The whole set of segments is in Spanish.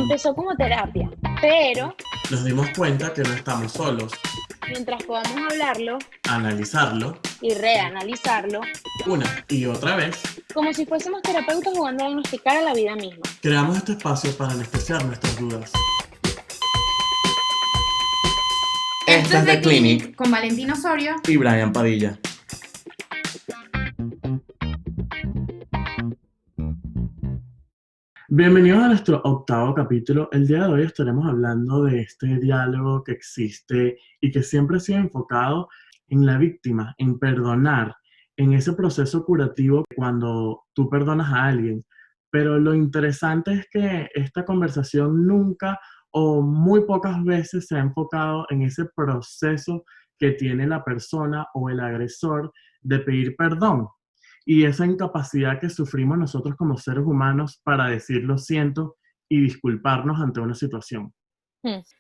Empezó como terapia, pero Nos dimos cuenta que no estamos solos. mientras podamos hablarlo Analizarlo y reanalizarlo, una y otra vez, como si fuésemos terapeutas jugando a diagnosticar a la vida misma. creamos este espacio para anestesiar nuestras dudas. Esto es The Clinic con Valentín Osorio y Brian Padilla. Bienvenidos a nuestro octavo capítulo. El día de hoy estaremos hablando de este diálogo que existe y que siempre ha sido enfocado en la víctima, en perdonar, en ese proceso curativo cuando tú perdonas a alguien. Pero lo interesante es que esta conversación nunca o muy pocas veces se ha enfocado en ese proceso que tiene la persona o el agresor de pedir perdón y esa incapacidad que sufrimos nosotros como seres humanos para decir lo siento y disculparnos ante una situación.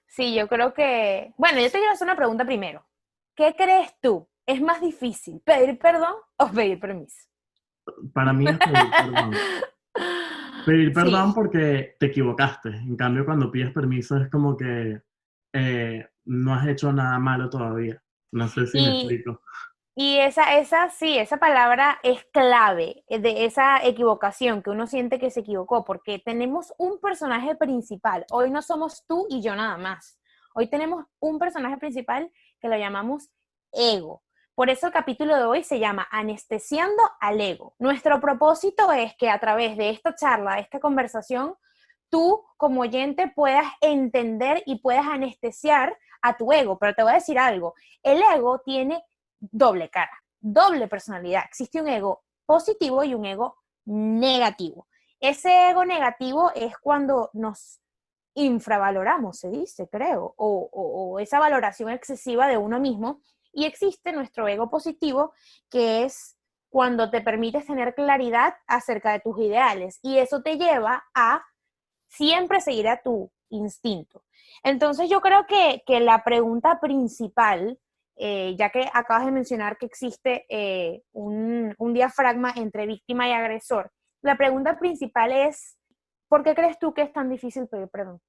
Sí, yo creo que... Bueno, yo te quiero hacer una pregunta primero. ¿Qué crees tú? ¿Es más difícil pedir perdón o pedir permiso? Para mí es pedir perdón. Pedir perdón Sí, porque te equivocaste. En cambio, cuando pides permiso es como que no has hecho nada malo todavía. No sé si me y, explico. y esa palabra es clave de esa equivocación que uno siente que se equivocó, porque tenemos un personaje principal. Hoy no somos tú y yo nada más. Hoy tenemos un personaje principal que lo llamamos ego. Por eso el capítulo de hoy se llama Anestesiando al ego. Nuestro propósito es que a través de esta charla, de esta conversación, tú como oyente puedas entender y puedas anestesiar a tu ego. Pero te voy a decir algo, el ego tiene doble cara, doble personalidad. Existe un ego positivo y un ego negativo. Ese ego negativo es cuando nos infravaloramos, se dice, creo, o esa valoración excesiva de uno mismo. Y existe nuestro ego positivo, que es cuando te permites tener claridad acerca de tus ideales. Y eso te lleva a siempre seguir a tu instinto. Entonces yo creo que la pregunta principal, ya que acabas de mencionar que existe un diafragma entre víctima y agresor, la pregunta principal es, ¿por qué crees tú que es tan difícil pedir perdón?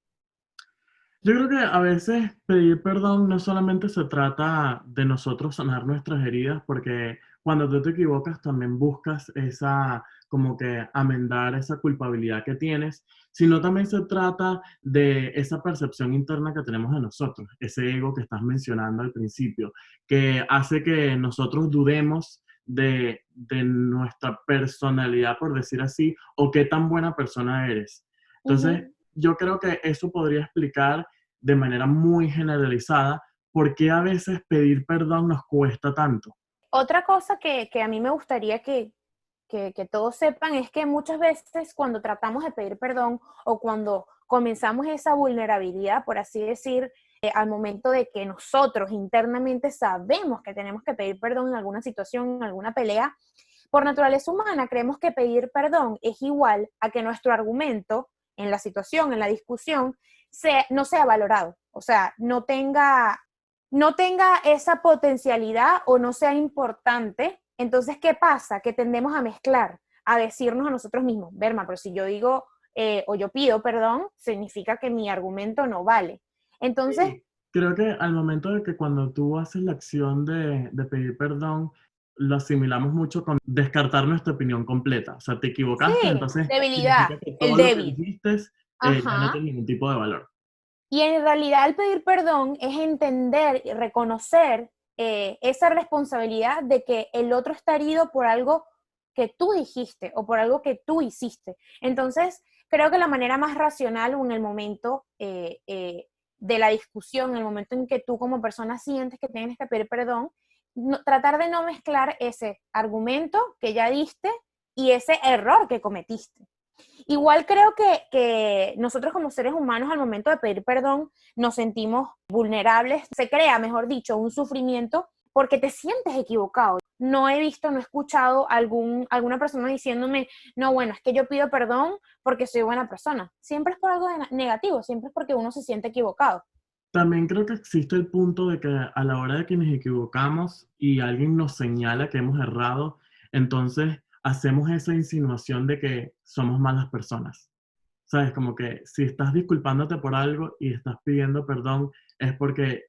Yo creo que a veces pedir perdón no solamente se trata de nosotros sanar nuestras heridas, porque cuando tú te equivocas también buscas esa, como que amendar esa culpabilidad que tienes, sino también se trata de esa percepción interna que tenemos de nosotros, ese ego que estás mencionando al principio, que hace que nosotros dudemos de nuestra personalidad, por decir así, o qué tan buena persona eres. Entonces, Ujú. yo creo que eso podría explicar de manera muy generalizada por qué a veces pedir perdón nos cuesta tanto. Otra cosa que a mí me gustaría que todos sepan es que muchas veces cuando tratamos de pedir perdón o cuando comenzamos esa vulnerabilidad, por así decir, al momento de que nosotros internamente sabemos que tenemos que pedir perdón en alguna situación, en alguna pelea, por naturaleza humana creemos que pedir perdón es igual a que nuestro argumento en la situación, en la discusión, no sea valorado, o sea, no tenga esa potencialidad o no sea importante. Entonces, ¿qué pasa? Que tendemos a mezclar, a decirnos a nosotros mismos, Berma, pero si yo digo o yo pido perdón, significa que mi argumento no vale. Entonces, Sí, creo que al momento de que cuando tú haces la acción de pedir perdón, lo asimilamos mucho con descartar nuestra opinión completa. O sea, te equivocaste, sí, entonces debilidad, significa que el todo lo que débil. dijiste ya no Ajá. tiene ningún tipo de valor. Y en realidad el pedir perdón es entender y reconocer esa responsabilidad de que el otro está herido por algo que tú dijiste o por algo que tú hiciste. Entonces, creo que la manera más racional o en el momento de la discusión, en el momento en que tú como persona sientes que tienes que pedir perdón, tratar de no mezclar ese argumento que ya diste y ese error que cometiste. Igual creo que nosotros como seres humanos al momento de pedir perdón nos sentimos vulnerables, se crea, mejor dicho, un sufrimiento porque te sientes equivocado. No he visto, no he escuchado alguna persona diciéndome, no, bueno, es que yo pido perdón porque soy buena persona. Siempre es por algo negativo, siempre es porque uno se siente equivocado. También creo que existe el punto de que a la hora de que nos equivocamos y alguien nos señala que hemos errado, entonces hacemos esa insinuación de que somos malas personas. ¿Sabes? Como que si estás disculpándote por algo y estás pidiendo perdón, es porque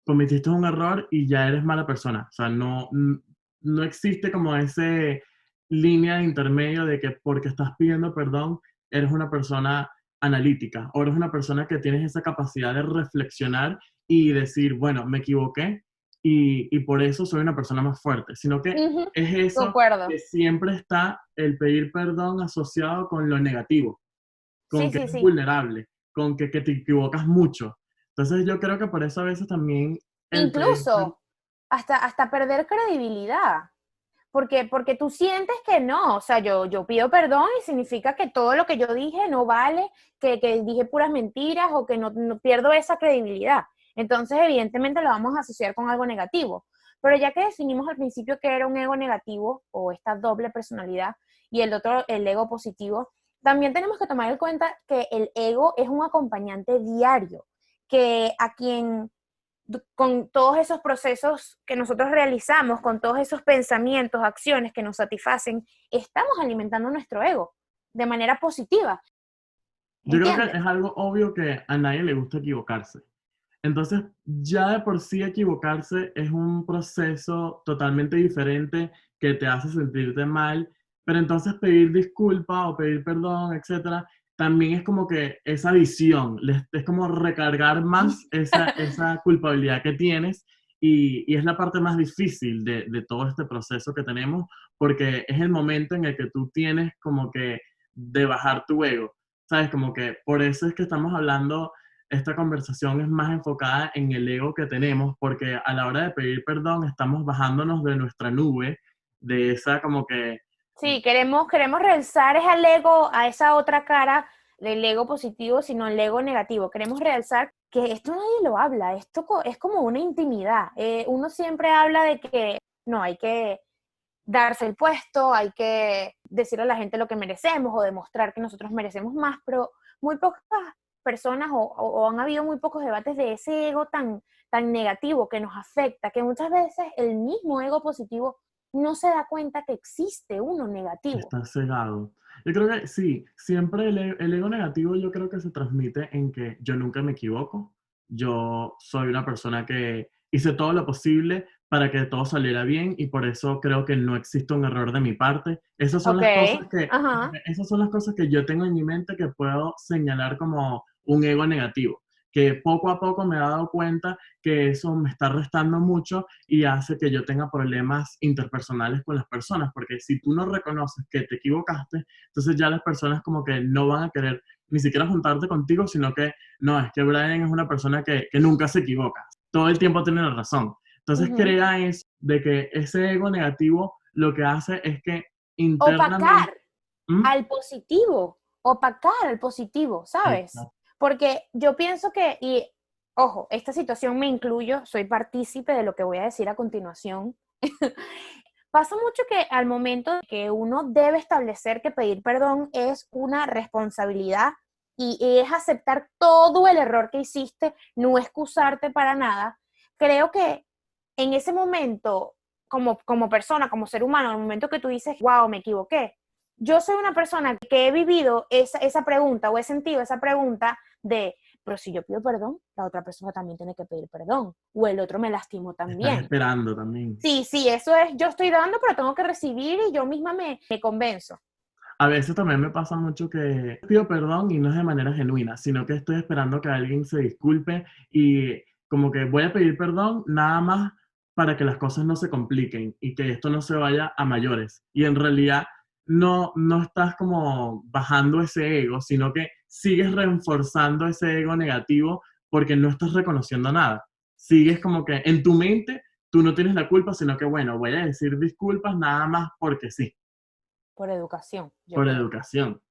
cometiste un error y ya eres mala persona. O sea, no existe como ese línea de intermedio de que porque estás pidiendo perdón, eres una persona analítica o eres una persona que tienes esa capacidad de reflexionar y decir, bueno, me equivoqué y por eso soy una persona más fuerte, sino que Ujú, es eso concuerdo. que siempre está el pedir perdón asociado con lo negativo, con Sí, que sí, eres sí. vulnerable, con que te equivocas mucho. Entonces yo creo que por eso a veces también el pedir perdón. Incluso hasta perder credibilidad. Porque tú sientes que no, o sea, yo pido perdón y significa que todo lo que yo dije no vale, que dije puras mentiras o que no pierdo esa credibilidad. Entonces, evidentemente lo vamos a asociar con algo negativo. Pero ya que definimos al principio que era un ego negativo o esta doble personalidad y el otro, el ego positivo, también tenemos que tomar en cuenta que el ego es un acompañante diario, que a quien con todos esos procesos que nosotros realizamos, con todos esos pensamientos, acciones que nos satisfacen, estamos alimentando nuestro ego de manera positiva, Yo creo que ¿entiendes? es algo obvio que a nadie le gusta equivocarse. Entonces, ya de por sí equivocarse es un proceso totalmente diferente que te hace sentirte mal, pero entonces pedir disculpa o pedir perdón, etcétera, también es como que esa visión, es como recargar más esa culpabilidad que tienes y es la parte más difícil de todo este proceso que tenemos, porque es el momento en el que tú tienes como que de bajar tu ego, ¿sabes? Como que por eso es que estamos hablando, esta conversación es más enfocada en el ego que tenemos, porque a la hora de pedir perdón estamos bajándonos de nuestra nube, de esa como que, Sí, queremos realzar al ego, a esa otra cara del ego positivo, sino el ego negativo. Queremos realzar que esto nadie lo habla, esto es como una intimidad. Uno siempre habla de que no, hay que darse el puesto, hay que decirle a la gente lo que merecemos o demostrar que nosotros merecemos más, pero muy pocas personas o han habido muy pocos debates de ese ego tan negativo que nos afecta, que muchas veces el mismo ego positivo no se da cuenta que existe uno negativo. está cegado. Yo creo que sí, siempre el ego negativo yo creo que se transmite en que yo nunca me equivoco, yo soy una persona que hice todo lo posible para que todo saliera bien y por eso creo que no existe un error de mi parte. Ok, Como ajá. que esas son las cosas que yo tengo en mi mente que puedo señalar como un ego negativo, que poco a poco me he dado cuenta que eso me está restando mucho y hace que yo tenga problemas interpersonales con las personas, porque si tú no reconoces que te equivocaste, entonces ya las personas como que no van a querer ni siquiera juntarte contigo, sino que no, es que Brian es una persona que nunca se equivoca, todo el tiempo tiene la razón. Entonces Ujú. crea eso de que ese ego negativo lo que hace es que internamente. Opacar ¿Mm? opacar al positivo, ¿sabes? Exacto. Porque yo pienso que, y ojo, esta situación me incluyo, soy partícipe de lo que voy a decir a continuación. Pasa mucho que al momento de que uno debe establecer que pedir perdón es una responsabilidad y es aceptar todo el error que hiciste, no excusarte para nada, creo que en ese momento, como persona, como ser humano, en el momento que tú dices, wow, me equivoqué, yo soy una persona que he vivido esa pregunta o he sentido esa pregunta de, pero si yo pido perdón, la otra persona también tiene que pedir perdón, o el otro me lastimó Estás también. esperando también. Sí, sí, eso es, yo estoy dando, pero tengo que recibir y yo misma me convenzo. A veces también me pasa mucho que pido perdón y no es de manera genuina, sino que estoy esperando que alguien se disculpe y como que voy a pedir perdón nada más para que las cosas no se compliquen y que esto no se vaya a mayores. Y en realidad no estás como bajando ese ego, sino que sigues reforzando ese ego negativo porque no estás reconociendo nada. Sigues como que en tu mente tú no tienes la culpa, sino que bueno, voy a decir disculpas nada más porque sí, Por educación, yo por creo. educación.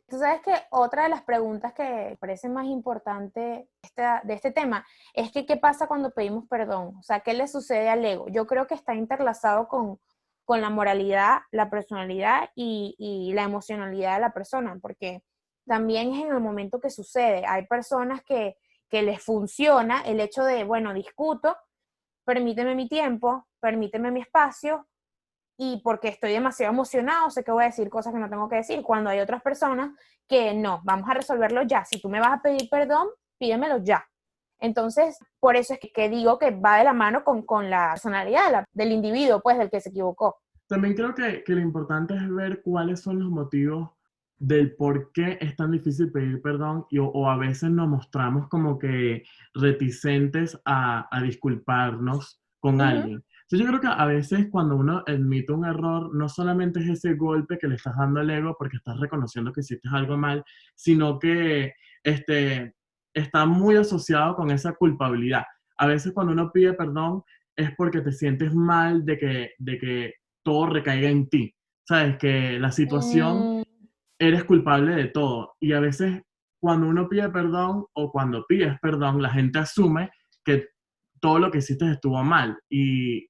Tú sabes que otra de las preguntas que me parece más importante de este tema es que qué pasa cuando pedimos perdón, o sea, ¿qué le sucede al ego? Yo creo que está interlazado con la moralidad, la personalidad y la emocionalidad de la persona, porque también es en el momento que sucede. Hay personas que les funciona el hecho de, bueno, discuto, permíteme mi tiempo, permíteme mi espacio, y porque estoy demasiado emocionado, sé que voy a decir cosas que no tengo que decir, cuando hay otras personas que no, vamos a resolverlo ya. Si tú me vas a pedir perdón, pídemelo ya. Entonces, por eso es que digo que va de la mano con la personalidad del individuo, pues, del que se equivocó. También creo que lo importante es ver cuáles son los motivos del por qué es tan difícil pedir perdón o a veces nos mostramos como que reticentes a disculparnos con alguien. Entonces yo creo que a veces cuando uno admite un error, no solamente es ese golpe que le estás dando al ego porque estás reconociendo que hiciste algo mal, sino que este, está muy asociado con esa culpabilidad. A veces cuando uno pide perdón es porque te sientes mal de que todo recaiga en ti. Sabes que la situación Mm, eres culpable de todo. Y a veces cuando uno pide perdón o cuando pides perdón, la gente asume que todo lo que hiciste estuvo mal. Y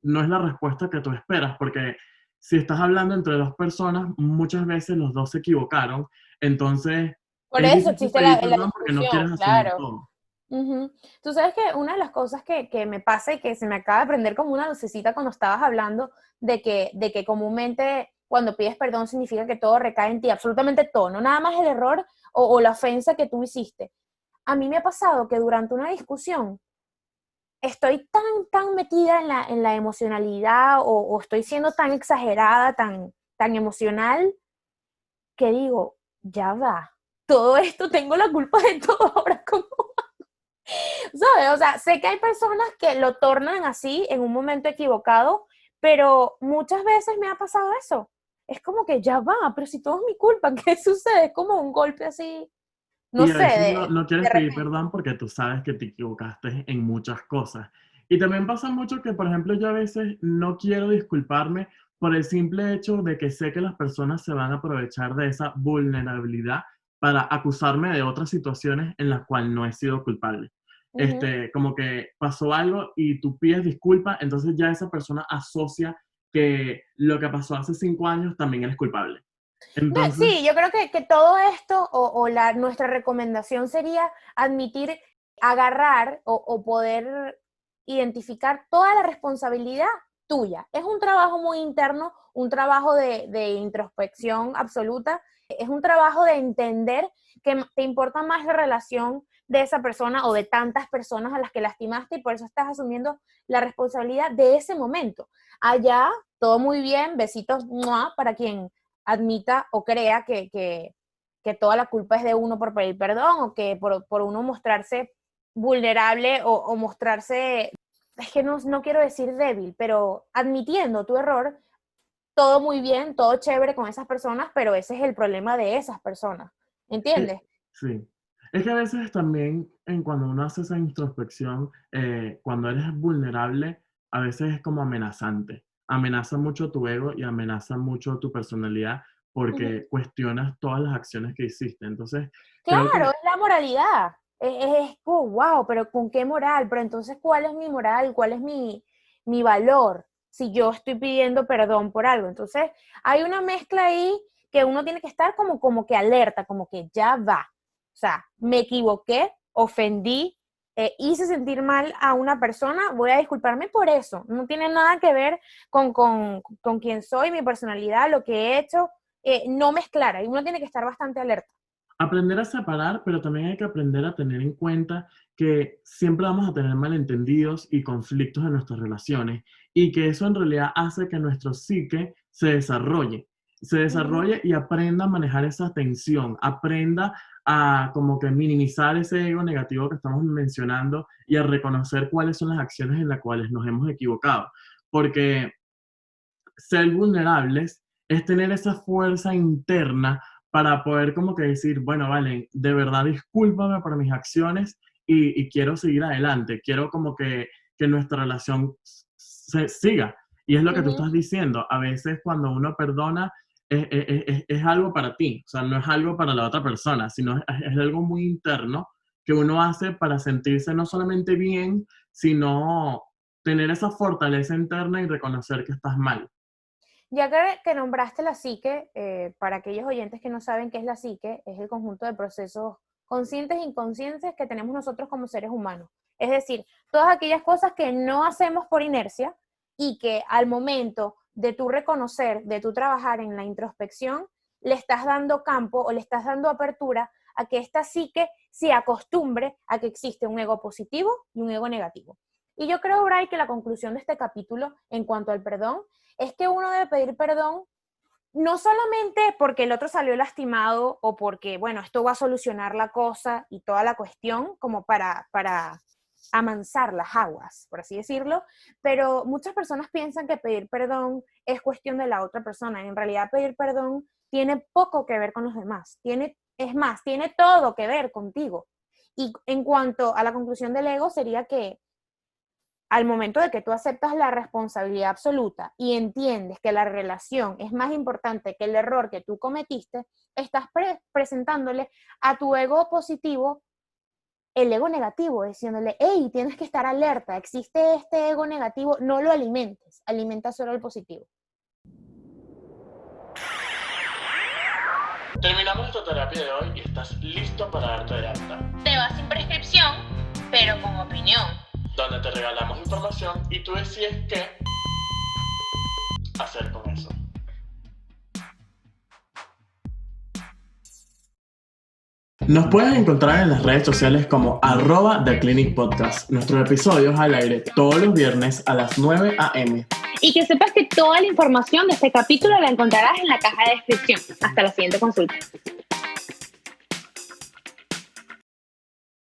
no es la respuesta que tú esperas, porque si estás hablando entre dos personas, muchas veces los dos se equivocaron. Entonces por es eso difícil existe pedir la perdón porque no discusión, quieres asumir claro. todo. Ujú. Tú sabes que una de las cosas que me pasa y que se me acaba de prender como una lucecita cuando estabas hablando de que comúnmente cuando pides perdón significa que todo recae en ti, absolutamente todo, no nada más el error o la ofensa que tú hiciste. A mí me ha pasado que durante una discusión estoy tan metida en la emocionalidad o estoy siendo tan exagerada, tan emocional, que digo, ya va, todo esto tengo la culpa de todo ahora, ¿cómo? ¿Sabes? O sea, sé que hay personas que lo tornan así en un momento equivocado, pero muchas veces me ha pasado eso. Es como que ya va, pero si todo es mi culpa, ¿qué sucede? Es como un golpe así, no Y a sé, veces no de quieres pedir repente. perdón porque tú sabes que te equivocaste en muchas cosas. Y también pasa mucho que, por ejemplo, yo a veces no quiero disculparme por el simple hecho de que sé que las personas se van a aprovechar de esa vulnerabilidad para acusarme de otras situaciones en las cuales no he sido culpable. Ujú. Como que pasó algo y tú pides disculpas, entonces ya esa persona asocia que lo que pasó hace 5 años también eres culpable. No, Entonces, sí, yo creo que todo esto nuestra recomendación sería admitir, agarrar o poder identificar toda la responsabilidad tuya. Es un trabajo muy interno, un trabajo de introspección absoluta, es un trabajo de entender que te importa más la relación de esa persona o de tantas personas a las que lastimaste y por eso estás asumiendo la responsabilidad de ese momento. Allá, todo muy bien, besitos ¡mua! Para quien admita o crea que toda la culpa es de uno por pedir perdón o que por uno mostrarse vulnerable o mostrarse, es que no quiero decir débil, pero admitiendo tu error, todo muy bien, todo chévere con esas personas, pero ese es el problema de esas personas, Eh, ¿entiendes? sí. Es que a veces también cuando uno hace esa introspección, cuando eres vulnerable, a veces es como amenazante. Amenaza mucho tu ego y amenaza mucho tu personalidad Ujú. porque cuestionas todas las acciones que hiciste. Entonces, creo Claro, que es la moralidad. Oh, wow, pero ¿con qué moral? Pero entonces, ¿cuál es mi moral? ¿Cuál es mi valor si yo estoy pidiendo perdón por algo? Entonces, hay una mezcla ahí que uno tiene que estar como que alerta, como que ya va. O sea, me equivoqué, ofendí, hice sentir mal a una persona, voy a disculparme por eso. No tiene nada que ver con quién soy, mi personalidad, lo que he hecho. No mezclar, ahí uno tiene que estar bastante alerta. aprender a separar, pero también hay que aprender a tener en cuenta que siempre vamos a tener malentendidos y conflictos en nuestras relaciones y que eso en realidad hace que nuestro psique se Ujú. desarrolle y aprenda a manejar esa tensión, aprenda a como que minimizar ese ego negativo que estamos mencionando y a reconocer cuáles son las acciones en las cuales nos hemos equivocado. Porque ser vulnerables es tener esa fuerza interna para poder como que decir, bueno, vale, de verdad discúlpame por mis acciones y quiero seguir adelante, quiero como que nuestra relación se siga. Y es lo que tú Ujú. estás diciendo, a veces cuando uno perdona es algo para ti, o sea, no es algo para la otra persona, sino es algo muy interno que uno hace para sentirse no solamente bien, sino tener esa fortaleza interna y reconocer que estás mal. Ya que nombraste la psique, para aquellos oyentes que no saben qué es la psique, es el conjunto de procesos conscientes e inconscientes que tenemos nosotros como seres humanos. Es decir, todas aquellas cosas que no hacemos por inercia y que al momento de tu reconocer, de tu trabajar en la introspección, le estás dando campo o le estás dando apertura a que esta psique se acostumbre a que existe un ego positivo y un ego negativo. Y yo creo, Bray, que la conclusión de este capítulo en cuanto al perdón es que uno debe pedir perdón no solamente porque el otro salió lastimado o porque, bueno, esto va a solucionar la cosa y toda la cuestión como para amansar las aguas, por así decirlo, pero muchas personas piensan que pedir perdón es cuestión de la otra persona. En realidad, pedir perdón tiene poco que ver con los demás. Tiene todo que ver contigo. Y en cuanto a la conclusión del ego, sería que al momento de que tú aceptas la responsabilidad absoluta y entiendes que la relación es más importante que el error que tú cometiste, estás presentándole a tu ego positivo el ego negativo, diciéndole, hey, tienes que estar alerta, existe este ego negativo, no lo alimentes, alimenta solo el positivo. Terminamos esta terapia de hoy y estás listo para darte de alta. Te vas sin prescripción, pero con opinión. Donde te regalamos información y tú decides qué hacer con eso. Nos puedes encontrar en las redes sociales como @TheClinicPodcast. Nuestros episodios al aire todos los viernes a las 9 a.m. Y que sepas que toda la información de este capítulo la encontrarás en la caja de descripción. Hasta la siguiente consulta.